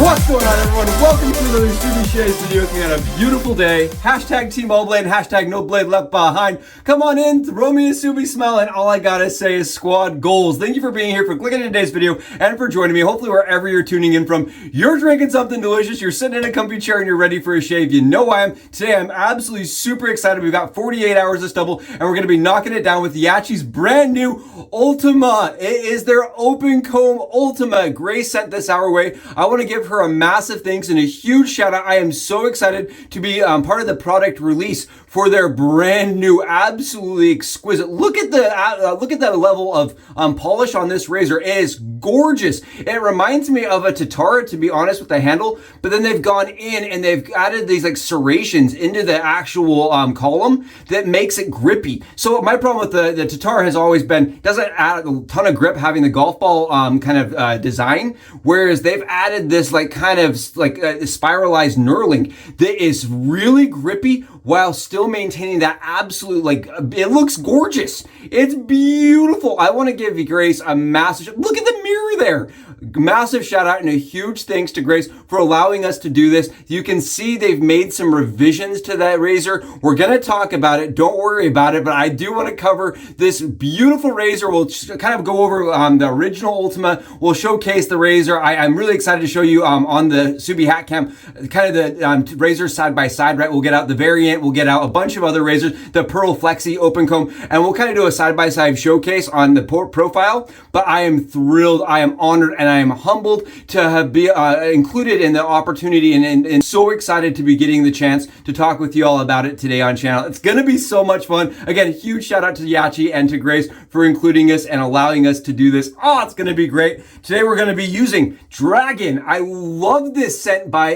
What's going on, everyone? Welcome to another Subie Shades video with me on a beautiful day. Hashtag Team All Blade, hashtag No Blade Left Behind. Come on in, throw me a Subie smile, and all I gotta say is squad goals. Thank you for being here, for clicking in today's video, and for joining me. Hopefully, wherever you're tuning in from, you're drinking something delicious, you're sitting in a comfy chair, and you're ready for a shave. You know I am. Today, I'm absolutely super excited. We've got 48 hours of stubble, and we're gonna be knocking it down with Yaqi's brand new Ultima. It is their open comb Ultima. Grace sent this our way. I want to give her a massive thanks and a huge shout out. I am so excited to be part of the product release for their brand new, absolutely exquisite. Look at the level of polish on this razor. It is gorgeous. It reminds me of a Tatara, to be honest, with the handle, but then they've gone in and they've added these like serrations into the actual column that makes it grippy. So my problem with the Tatara has always been, doesn't add a ton of grip having the golf ball kind of design, whereas they've added this like kind of like spiralized knurling that is really grippy while still maintaining that absolute, like, it looks gorgeous. It's beautiful. I want to give Grace a massive, look at the mirror there. Massive shout out and a huge thanks to Grace for allowing us to do this. You can see they've made some revisions to that razor. We're going to talk about it. Don't worry about it, but I do want to cover this beautiful razor. We'll kind of go over the original Ultima. We'll showcase the razor. I'm really excited to show you on the Subie hat cam, kind of the razors side by side, right? We'll get out the variant. We'll get out a bunch of other razors, the Pearl Flexi open comb, and we'll kind of do a side by side showcase on the profile. But I am thrilled. I am honored and I am humbled to be included in the opportunity and so excited to be getting the chance to talk with you all about it today on channel. It's going to be so much fun. Again, huge shout out to Yaqi and to Grace for including us and allowing us to do this. Oh, it's going to be great. Today we're going to be using Dragon. I love this scent by,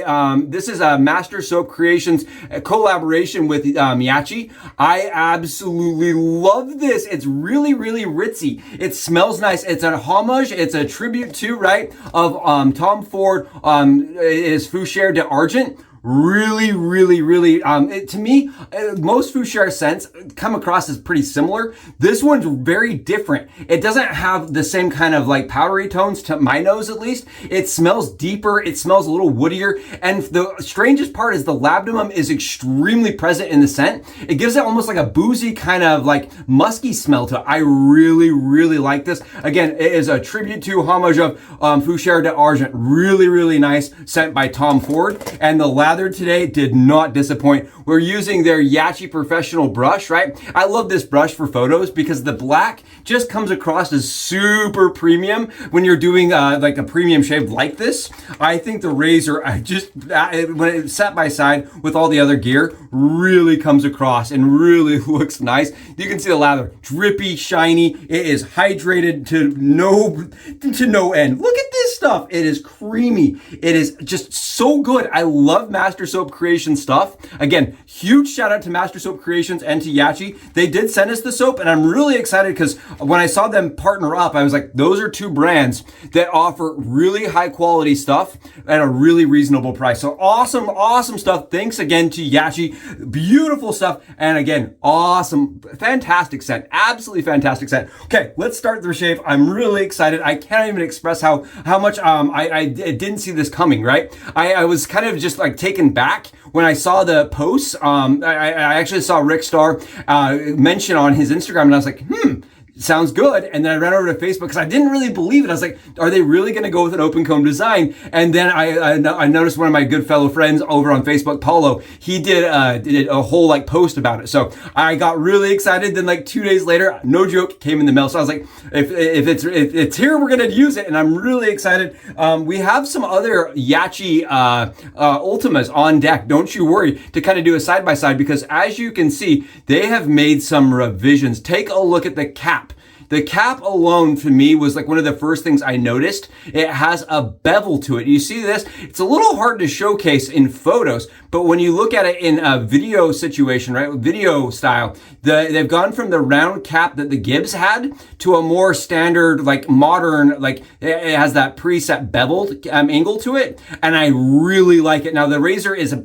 this is a Master Soap Creations collaboration with Yaqi. I absolutely love this. It's really, really ritzy. It smells nice. It's a homage. It's a tribute to, right, of Tom Ford, is Fougère d'Argent. Really, really, really, to me, most Fougère scents come across as pretty similar. This one's very different. It doesn't have the same kind of like powdery tones, to my nose at least. It smells deeper. It smells a little woodier. And the strangest part is the labdanum is extremely present in the scent. It gives it almost like a boozy kind of like musky smell to it. I really, really like this. Again, it is a tribute to homage of Fougère d'Argent. Really, really nice scent by Tom Ford. And the Lather today did not disappoint. We're using their Yaqi professional brush, right? I love this brush for photos because the black just comes across as super premium when you're doing like a premium shave like this. I think the razor, when it's sat by side with all the other gear, really comes across and really looks nice. You can see the lather, drippy, shiny. It is hydrated to no end. Look at this stuff. It is creamy. It is just so good. I love Master Soap Creations stuff. Again, huge shout out to Master Soap Creations and to Yaqi. They did send us the soap, and I'm really excited because when I saw them partner up, I was like, those are two brands that offer really high quality stuff at a really reasonable price. So awesome, awesome stuff. Thanks again to Yaqi. Beautiful stuff. And again, awesome, fantastic scent. Absolutely fantastic scent. Okay, let's start the shave. I'm really excited. I can't even express how much I didn't see this coming, right? I was kind of just like taken back when I saw the posts. I actually saw Rick Starr mention on his Instagram, and I was like, sounds good. And then I ran over to Facebook because I didn't really believe it. I was like, are they really going to go with an open comb design? And then I noticed one of my good fellow friends over on Facebook, Paulo, he did a whole like post about it. So I got really excited. Then like 2 days later, no joke, came in the mail. So I was like, if it's here, we're going to use it. And I'm really excited. We have some other Yaqi Ultimas on deck. Don't you worry, to kind of do a side by side, because as you can see, they have made some revisions. Take a look at the cap. The cap alone for me was like one of the first things I noticed. It has a bevel to it. You see this? It's a little hard to showcase in photos, but when you look at it in a video situation, right, video style, they've gone from the round cap that the Gibbs had to a more standard, like modern, like it has that preset beveled angle to it, and I really like it. Now the razor is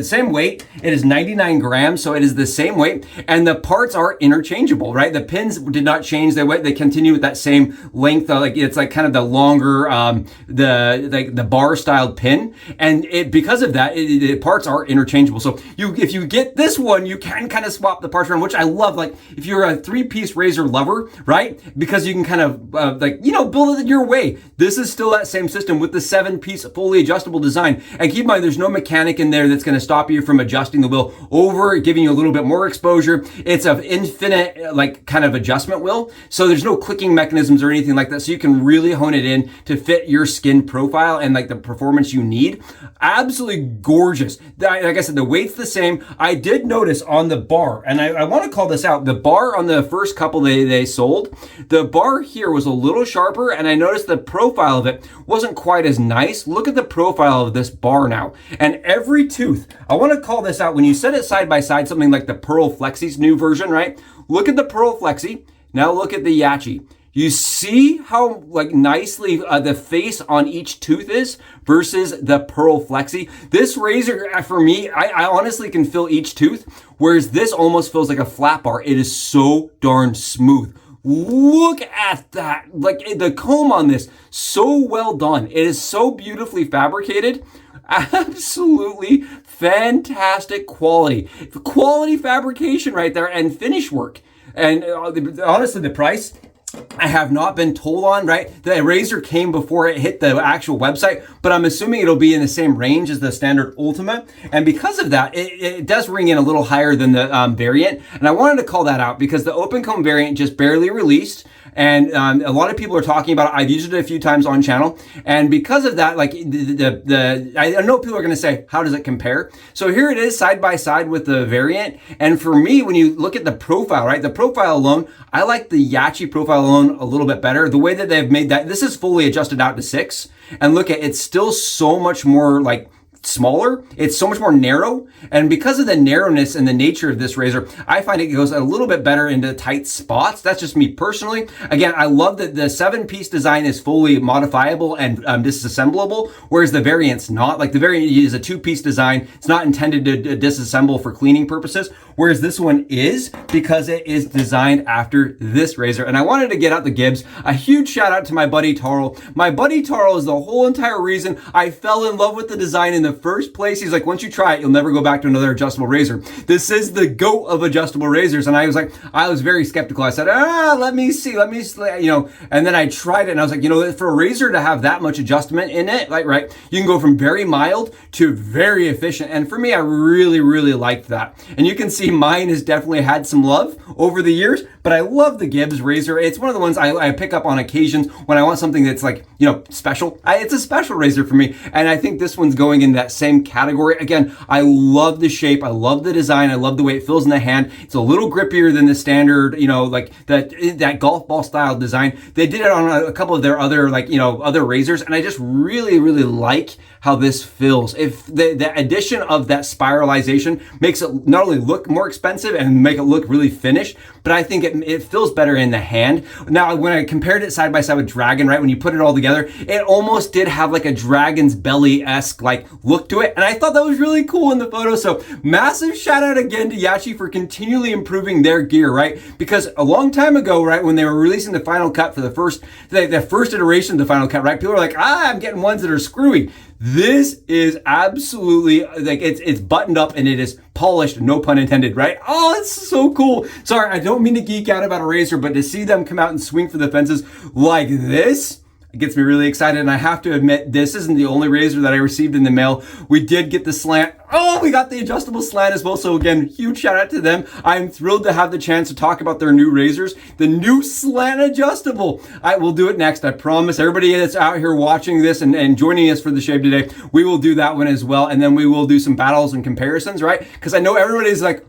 same weight. It is 99 grams, so it is the same weight, and the parts are interchangeable, right? The pins did not change. They went they continue with that same length, like it's like kind of the longer, the bar styled pin. And because of that, the parts are interchangeable. So if you get this one, you can kind of swap the parts around, which I love. Like if you're a 3-piece razor lover, right? Because you can kind of build it your way. This is still that same system with the 7-piece fully adjustable design. And keep in mind, there's no mechanic in there that's going to stop you from adjusting the wheel over, giving you a little bit more exposure. It's an infinite, like, kind of adjustment wheel. So there's no clicking mechanisms or anything like that. So you can really hone it in to fit your skin profile and like the performance you need. Absolutely gorgeous. Like I said, the weight's the same. I did notice on the bar, and I want to call this out, the bar on the first couple they sold, the bar here was a little sharper, and I noticed the profile of it wasn't quite as nice. Look at the profile of this bar now. And every tooth, I want to call this out, when you set it side by side, something like the Pearl Flexi's new version, right? Look at the Pearl Flexi. Now look at the Yaqi. You see how like nicely the face on each tooth is versus the Pearl Flexi. This razor, for me, I honestly can feel each tooth, whereas this almost feels like a flat bar. It is so darn smooth. Look at that. Like the comb on this, so well done. It is so beautifully fabricated. Absolutely fantastic quality. Quality fabrication right there and finish work. And honestly, the price, I have not been told on, right? The razor came before it hit the actual website, but I'm assuming it'll be in the same range as the standard Ultima. And because of that, it does ring in a little higher than the variant. And I wanted to call that out because the open comb variant just barely released. And a lot of people are talking about it. I've used it a few times on channel. And because of that, like I know people are going to say, how does it compare? So here it is side by side with the variant. And for me, when you look at the profile, right, the profile alone, I like the Yaqi profile alone a little bit better. The way that they've made that, this is fully adjusted out to 6. And look at, it's still so much more like smaller. It's so much more narrow. And because of the narrowness and the nature of this razor, I find it goes a little bit better into tight spots. That's just me personally. Again, I love that the 7-piece design is fully modifiable and disassemblable, whereas the variant's not. Like the variant is a 2-piece design. It's not intended to disassemble for cleaning purposes, whereas this one is, because it is designed after this razor. And I wanted to get out the Gibbs. A huge shout out to my buddy Tarl. My buddy Tarl is the whole entire reason I fell in love with the design in the first place. He's like, once you try it, you'll never go back to another adjustable razor. This is the GOAT of adjustable razors. And I was very skeptical. I said, let me see, and then I tried it and I was like, for a razor to have that much adjustment in it, like, right, you can go from very mild to very efficient. And for me, I really, really liked that. And you can see mine has definitely had some love over the years, but I love the Gibbs razor. It's one of the ones I pick up on occasions when I want something that's like, special. It's a special razor for me. And I think this one's going in that same category. Again, I love the shape. I love the design. I love the way it feels in the hand. It's a little grippier than the standard, like that golf ball style design. They did it on a couple of their other, other razors. And I just really, really like how this feels. If the addition of that spiralization makes it not only look more expensive and make it look really finished, but I think it feels better in the hand. Now, when I compared it side by side with Dragon, right, when you put it all together, it almost did have like a dragon's belly-esque look to it. And I thought that was really cool in the photo. So massive shout out again to Yaqi for continually improving their gear, right? Because a long time ago, right, when they were releasing the Final Cut for the first iteration of the Final Cut, right, people were like, I'm getting ones that are screwy. This is absolutely it's buttoned up and it is polished, no pun intended, right? Oh, it's so cool. Sorry, I don't mean to geek out about a razor, but to see them come out and swing for the fences like this, it gets me really excited. And I have to admit, this isn't the only razor that I received in the mail. We did get the slant. Oh, we got the adjustable slant as well. So again, huge shout out to them. I'm thrilled to have the chance to talk about their new razors, the new slant adjustable. I will do it next. I promise. Everybody that's out here watching this and joining us for the shave today, we will do that one as well. And then we will do some battles and comparisons, right? Because I know everybody's like,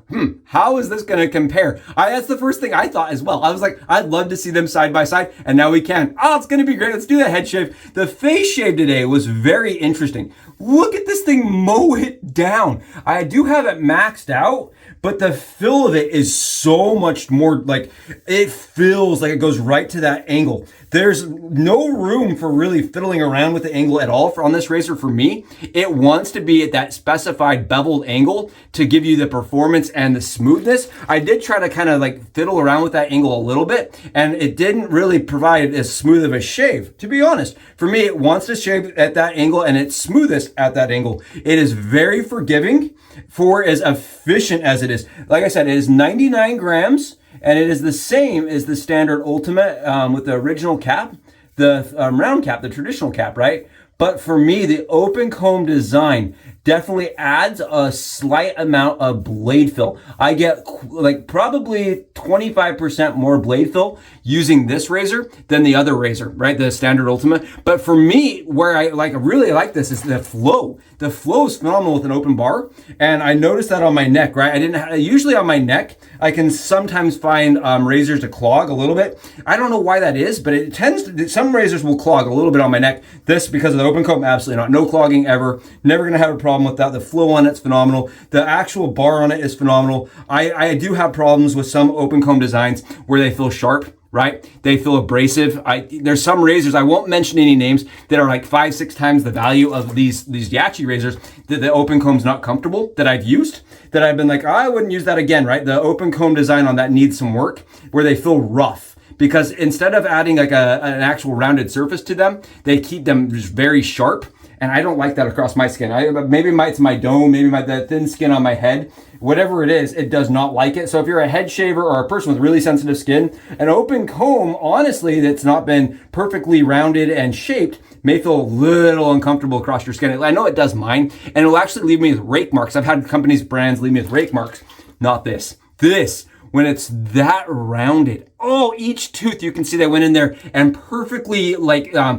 how is this going to compare? That's the first thing I thought as well. I was like, I'd love to see them side by side. And now we can. Oh, it's going to be great. Let's do the head shave. The face shave today was very interesting. Look at this thing mow it down. I do have it maxed out, but the fill of it is so much more, like, it feels like it goes right to that angle. There's no room for really fiddling around with the angle at all on this razor for me. It wants to be at that specified beveled angle to give you the performance and the smoothness. I did try to kind of like fiddle around with that angle a little bit, and it didn't really provide as smooth of a shave, to be honest. For me, it wants to shave at that angle, and it's smoothest at that angle. It is very forgiving for as efficient as it is. Like I said, it is 99 grams. And it is the same as the standard Ultima with the original cap, the round cap, the traditional cap, right? But for me, the open comb design definitely adds a slight amount of blade fill. I get like probably 25% more blade fill using this razor than the other razor, right? The standard Ultima. But for me, where I really like this is the flow. The flow is phenomenal with an open bar. And I noticed that on my neck, right? Usually on my neck, I can sometimes find razors to clog a little bit. I don't know why that is, but it tends to, some razors will clog a little bit on my neck. This, because of the open comb, absolutely not. No clogging ever. Never gonna have a problem with that. The flow on it's phenomenal. The actual bar on it is phenomenal. I do have problems with some open comb designs where they feel sharp, right? They feel abrasive. There's some razors, I won't mention any names, that are like 5-6 times the value of these Yaqi razors that the open comb's not comfortable, that I've used, that I've been like, oh, I wouldn't use that again, right? The open comb design on that needs some work, where they feel rough. Because instead of adding like an actual rounded surface to them, they keep them just very sharp. And I don't like that across my skin. Maybe it's my dome, maybe the thin skin on my head. Whatever it is, it does not like it. So if you're a head shaver or a person with really sensitive skin, an open comb, honestly, that's not been perfectly rounded and shaped, may feel a little uncomfortable across your skin. I know it does mine, and it will actually leave me with rake marks. I've had companies, brands leave me with rake marks. Not this. This, when it's that rounded, oh, each tooth, you can see they went in there and perfectly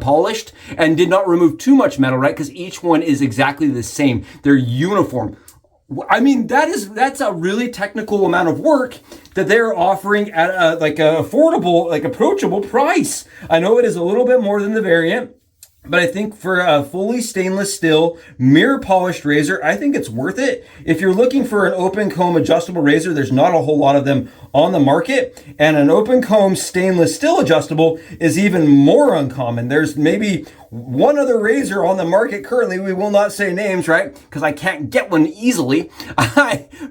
polished and did not remove too much metal, right? Because each one is exactly the same. They're uniform. I mean, that's a really technical amount of work that they're offering at a affordable, approachable price. I know it is a little bit more than the variant, but I think for a fully stainless steel mirror polished razor, I think it's worth it. If you're looking for an open comb adjustable razor, there's not a whole lot of them on the market, and an open comb stainless steel adjustable is even more uncommon. There's maybe one other razor on the market currently, we will not say names, right? Because I can't get one easily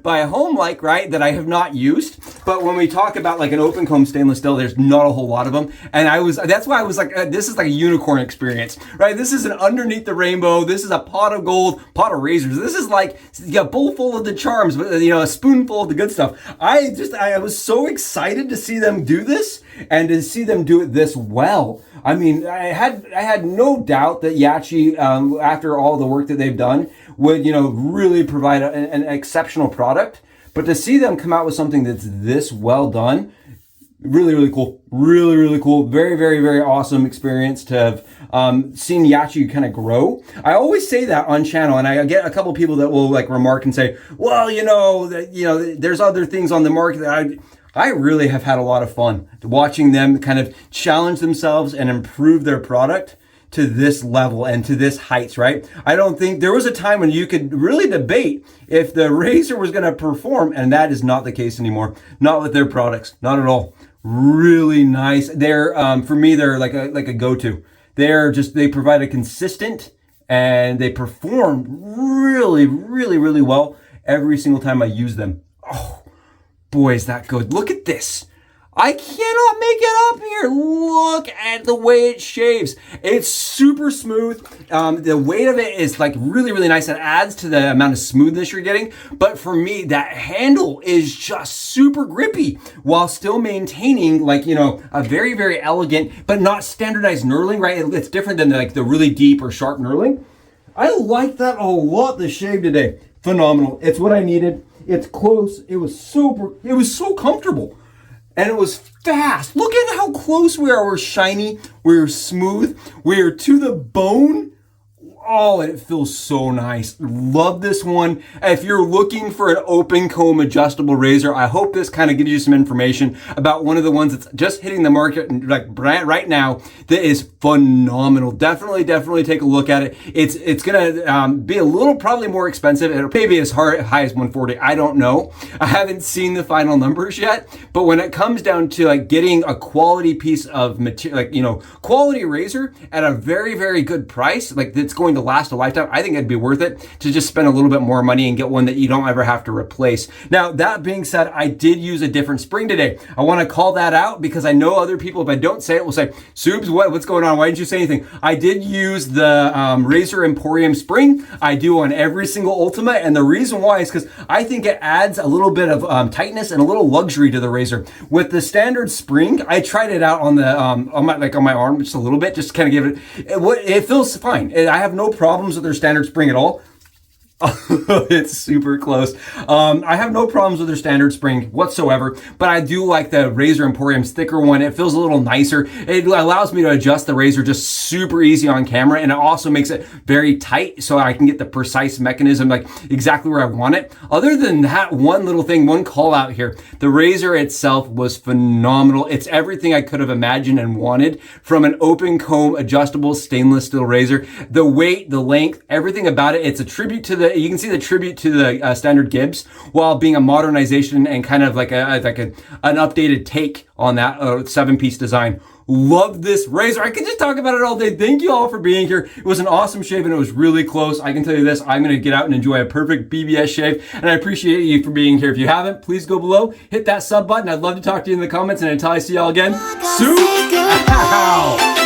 by a home right, that I have not used. But when we talk about like an open comb stainless steel, there's not a whole lot of them. And that's why I was like, this is like a unicorn experience, right? This is an underneath the rainbow. This is a pot of gold, pot of razors. This is like a bowl full of the charms, a spoonful of the good stuff. I was so excited to see them do this and to see them do it this well. I mean, I had no doubt that Yaqi, after all the work that they've done, would, really provide an exceptional product. But to see them come out with something that's this well done, really, really cool. Really, really cool. Very, very, very awesome experience to have seen Yaqi kind of grow. I always say that on channel, and I get a couple people that will remark and say, well, there's other things on the market that I really have had a lot of fun watching them kind of challenge themselves and improve their product to this level and to this heights, right? I don't think there was a time when you could really debate if the razor was going to perform, and that is not the case anymore. Not with their products, not at all. Really nice. They're for me, they're like a go-to. They provide a consistent, and they perform really, really, really well every single time I use them. Oh, boy, is that good. Look at this. I cannot make it up here. Look at the way it shaves. It's super smooth. The weight of it is really, really nice. It adds to the amount of smoothness you're getting. But for me, that handle is just super grippy while still maintaining a very, very elegant, but not standardized knurling, right? It's different than the really deep or sharp knurling. I like that a lot, the shave today. Phenomenal. It's what I needed. It's close. It was so comfortable. And it was fast. Look at how close we are. We're shiny. We're smooth. We're to the bone. Oh, and it feels so nice. Love this one. If you're looking for an open comb adjustable razor, I hope this kind of gives you some information about one of the ones that's just hitting the market like right now that is phenomenal. Definitely take a look at it. It's gonna be a little probably more expensive. It'll maybe as high as 140. I don't know. I haven't seen the final numbers yet, but when it comes down to like getting a quality piece of material, like, you know, quality razor at a very good price, like that's going to last a lifetime, I think it'd be worth it to just spend a little bit more money and get one that you don't ever have to replace. Now, that being said, I did use a different spring today. I want to call that out because I know other people, if I don't say it, will say, Subes, what's going on? Why didn't you say anything? I did use the Razor Emporium spring. I do on every single Ultima, and the reason why is because I think it adds a little bit of tightness and a little luxury to the razor. With the standard spring, I tried it out on the on my arm just a little bit, just to kind of give it feels fine. I have no problems with their standard spring at all. It's super close. I have no problems with their standard spring whatsoever, but I do like the Razor Emporium's thicker one. It feels a little nicer. It allows me to adjust the razor just super easy on camera, and it also makes it very tight so I can get the precise mechanism like exactly where I want it. Other than that, one little thing, one call out here, the razor itself was phenomenal. It's everything I could have imagined and wanted from an open comb adjustable stainless steel razor. The weight, the length, everything about it. It's a tribute to the, you can see the tribute to the standard Gibbs while being a modernization and kind of like an updated take on that 7-piece design. Love this razor. I could just talk about it all day. Thank you all for being here. It was an awesome shave and it was really close. I can tell you this, I'm going to get out and enjoy a perfect BBS shave, and I appreciate you for being here. If you haven't, please go below, hit that sub button. I'd love to talk to you in the comments, and until I see y'all again, Subie out.